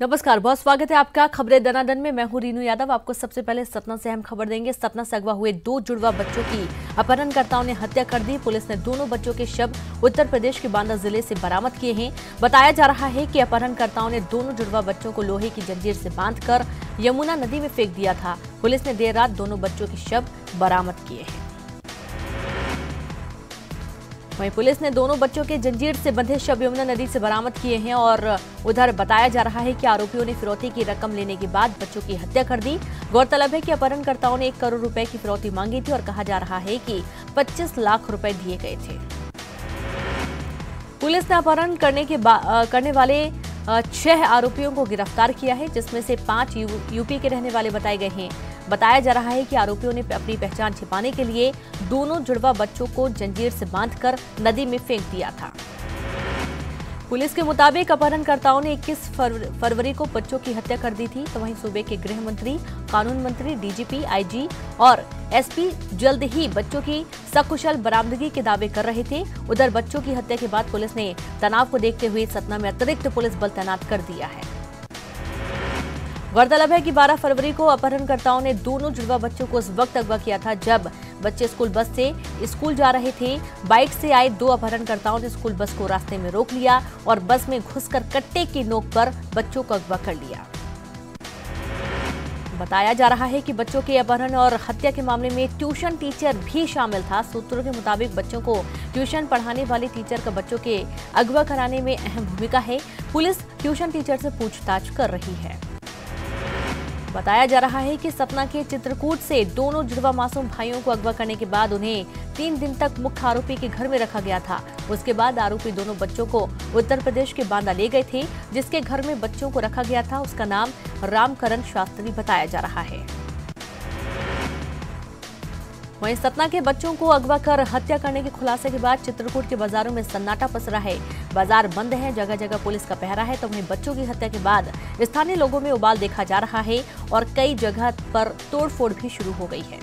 नमस्कार, बहुत स्वागत है आपका खबरें दनादन में। मैं हूं रीनू यादव। आपको सबसे पहले सतना से अहम खबर देंगे। सतना से अगवा हुए 2 जुड़वा बच्चों की अपहरणकर्ताओं ने हत्या कर दी। पुलिस ने दोनों बच्चों के शव उत्तर प्रदेश के बांदा जिले से बरामद किए हैं। बताया जा रहा है कि अपहरणकर्ताओं ने दोनों जुड़वा बच्चों को लोहे की जंजीर से बांधकर यमुना नदी में फेंक दिया था। पुलिस ने देर रात दोनों बच्चों के शव बरामद किए हैं। वहीं पुलिस ने दोनों बच्चों के जंजीर से बंधे शव यमुना नदी से बरामद किए हैं और उधर बताया जा रहा है कि आरोपियों ने फिरौती की रकम लेने के बाद बच्चों की हत्या कर दी। गौरतलब है कि अपहरणकर्ताओं ने 1 करोड़ रुपए की फिरौती मांगी थी और कहा जा रहा है कि 25 लाख रुपए दिए गए थे। पुलिस ने अपहरण करने वाले 6 आरोपियों को गिरफ्तार किया है, जिसमें से 5 यूपी के रहने वाले बताए गए हैं। बताया जा रहा है कि आरोपियों ने अपनी पहचान छिपाने के लिए दोनों जुड़वा बच्चों को जंजीर से बांधकर नदी में फेंक दिया था। पुलिस के मुताबिक अपहरणकर्ताओं ने 21 फरवरी को बच्चों की हत्या कर दी थी। तो वहीं सूबे के गृह मंत्री, कानून मंत्री, डीजीपी, आईजी और एसपी जल्द ही बच्चों की सकुशल बरामदगी के दावे कर रहे थे। उधर बच्चों की हत्या के बाद पुलिस ने तनाव को देखते हुए सतना में अतिरिक्त पुलिस बल तैनात कर दिया है। गौरतलब है कि 12 फरवरी को अपहरणकर्ताओं ने दोनों जुड़वा बच्चों को उस वक्त अगवा किया था जब बच्चे स्कूल बस से स्कूल जा रहे थे। बाइक से आए 2 अपहरणकर्ताओं ने स्कूल बस को रास्ते में रोक लिया और बस में घुसकर कट्टे की नोक पर बच्चों को अगवा कर लिया। बताया जा रहा है कि बच्चों के अपहरण और हत्या के मामले में ट्यूशन टीचर भी शामिल था। सूत्रों के मुताबिक बच्चों को ट्यूशन पढ़ाने वाले टीचर का बच्चों के अगवा कराने में अहम भूमिका है। पुलिस ट्यूशन टीचर से पूछताछ कर रही है। बताया जा रहा है कि सतना के चित्रकूट से दोनों जुड़वा मासूम भाइयों को अगवा करने के बाद उन्हें 3 दिन तक मुख्य आरोपी के घर में रखा गया था। उसके बाद आरोपी दोनों बच्चों को उत्तर प्रदेश के बांदा ले गए थे। जिसके घर में बच्चों को रखा गया था उसका नाम रामकरण शास्त्री बताया जा रहा है। वहीं सतना के बच्चों को अगवा कर हत्या करने के खुलासे के बाद चित्रकूट के बाजारों में सन्नाटा पसरा है। बाजार बंद है, जगह जगह पुलिस का पहरा है। तो वहीं बच्चों की हत्या के बाद स्थानीय लोगों में उबाल देखा जा रहा है और कई जगह पर तोड़फोड़ भी शुरू हो गई है।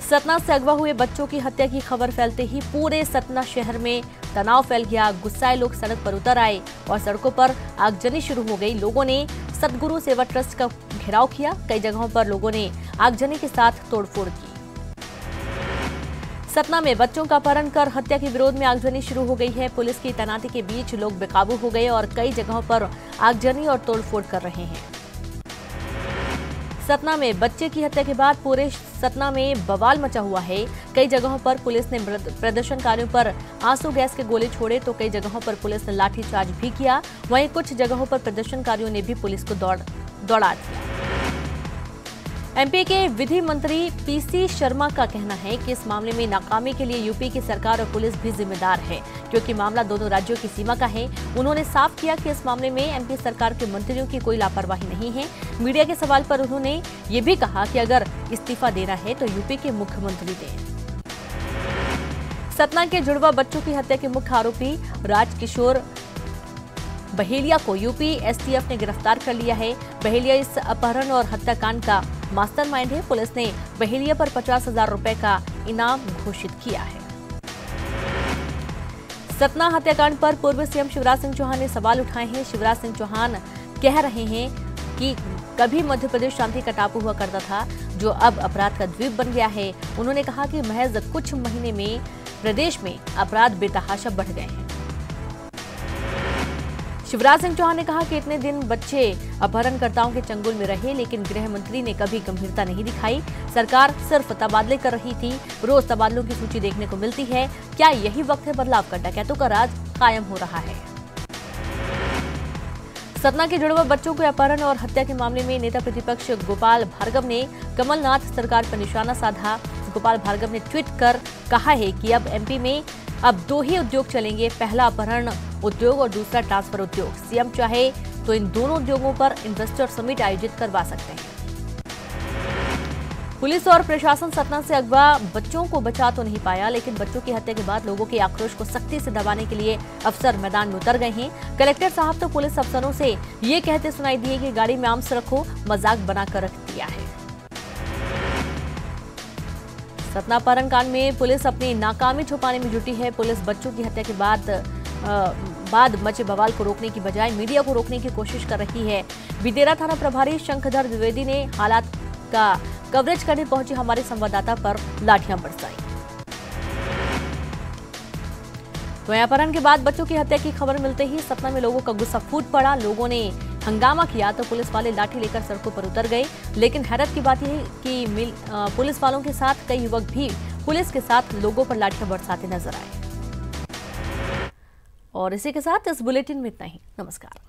सतना से अगवा हुए बच्चों की हत्या की खबर फैलते ही पूरे सतना शहर में तनाव फैल गया। गुस्साए लोग सड़क पर उतर आए और सड़कों पर आगजनी शुरू हो गई। लोगों ने सतगुरु सेवा ट्रस्ट का घेराव किया। कई जगहों पर लोगों ने आगजनी के साथ तोड़फोड़ की। सतना में बच्चों का अपहरण कर हत्या के विरोध में आगजनी शुरू हो गई है। पुलिस की तैनाती के बीच लोग बेकाबू हो गए और कई जगहों पर आगजनी और तोड़फोड़ कर रहे हैं। सतना में बच्चे की हत्या के बाद पूरे सतना में बवाल मचा हुआ है। कई जगहों पर पुलिस ने प्रदर्शनकारियों पर आंसू गैस के गोले छोड़े तो कई जगहों पर पुलिस ने लाठीचार्ज भी किया। वहीं कुछ जगहों पर प्रदर्शनकारियों ने भी पुलिस को दौड़ा दिया। एमपी के विधि मंत्री पीसी शर्मा का कहना है कि इस मामले में नाकामी के लिए यूपी की सरकार और पुलिस भी जिम्मेदार है, क्योंकि मामला दोनों राज्यों की सीमा का है। उन्होंने साफ किया कि इस मामले में एमपी सरकार के मंत्रियों की कोई लापरवाही नहीं है। मीडिया के सवाल पर उन्होंने ये भी कहा कि अगर इस्तीफा देना है तो यूपी के मुख्यमंत्री दें। सतना के जुड़वा बच्चों की हत्या के मुख्य आरोपी राजकिशोर बहेलिया को यूपी एसटीएफ ने गिरफ्तार कर लिया है। बहेलिया इस अपहरण और हत्याकांड का मास्टरमाइंड है। पुलिस ने बहेलिया पर 50,000 रुपए का इनाम घोषित किया है। सतना हत्याकांड पर पूर्व सीएम शिवराज सिंह चौहान ने सवाल उठाए हैं। शिवराज सिंह चौहान कह रहे हैं कि कभी मध्य प्रदेश शांति का टापू हुआ करता था, जो अब अपराध का द्वीप बन गया है। उन्होंने कहा कि महज कुछ महीने में प्रदेश में अपराध बेतहाशा बढ़ गए हैं। शिवराज सिंह चौहान ने कहा कि इतने दिन बच्चे अपहरणकर्ताओं के चंगुल में रहे, लेकिन गृह मंत्री ने कभी गंभीरता नहीं दिखाई। सरकार सिर्फ तबादले कर रही थी। रोज तबादलों की सूची देखने को मिलती है। क्या यही वक्त है बदलाव का? डकैतों का राज कायम हो रहा है। सतना के जुड़वा बच्चों के अपहरण और हत्या के मामले में नेता प्रतिपक्ष गोपाल भार्गव ने कमलनाथ सरकार पर निशाना साधा। गोपाल भार्गव ने ट्वीट कर कहा है कि अब एमपी में अब 2 ही उद्योग चलेंगे, पहला अपहरण उद्योग और दूसरा ट्रांसफर उद्योग। सीएम चाहे तो इन दोनों उद्योगों पर इन्वेस्टर समिट आयोजित करवा सकते हैं। पुलिस और प्रशासन सतना से अगवा बच्चों को बचा तो नहीं पाया, लेकिन बच्चों की हत्या के बाद लोगों के आक्रोश को सख्ती से दबाने के लिए अफसर मैदान में उतर गए हैं। कलेक्टर साहब तो पुलिस अफसरों से ये कहते सुनाई दिए कि गाड़ी में आर्म्स रखो, मजाक बनाकर रख दिया है। सतना अपहरण कांड में पुलिस अपनी नाकामी छुपाने में जुटी है। पुलिस बच्चों की हत्या के बाद बाद मचे बवाल को रोकने की बजाय मीडिया को रोकने की कोशिश कर रही है। बिदेरा थाना प्रभारी शंखधर द्विवेदी ने हालात का कवरेज करने पहुंचे हमारे संवाददाता पर लाठियां बरसाई। तो अपहरण के बाद बच्चों की हत्या की खबर मिलते ही सतना में लोगों का गुस्सा फूट पड़ा। लोगों ने हंगामा किया तो पुलिस वाले लाठी लेकर सड़कों पर उतर गए। लेकिन हैरत की बात यह है कि पुलिस वालों के साथ कई युवक भी पुलिस के साथ लोगों पर लाठियां बरसाते नजर आए। और इसी के साथ इस बुलेटिन में इतना ही। नमस्कार।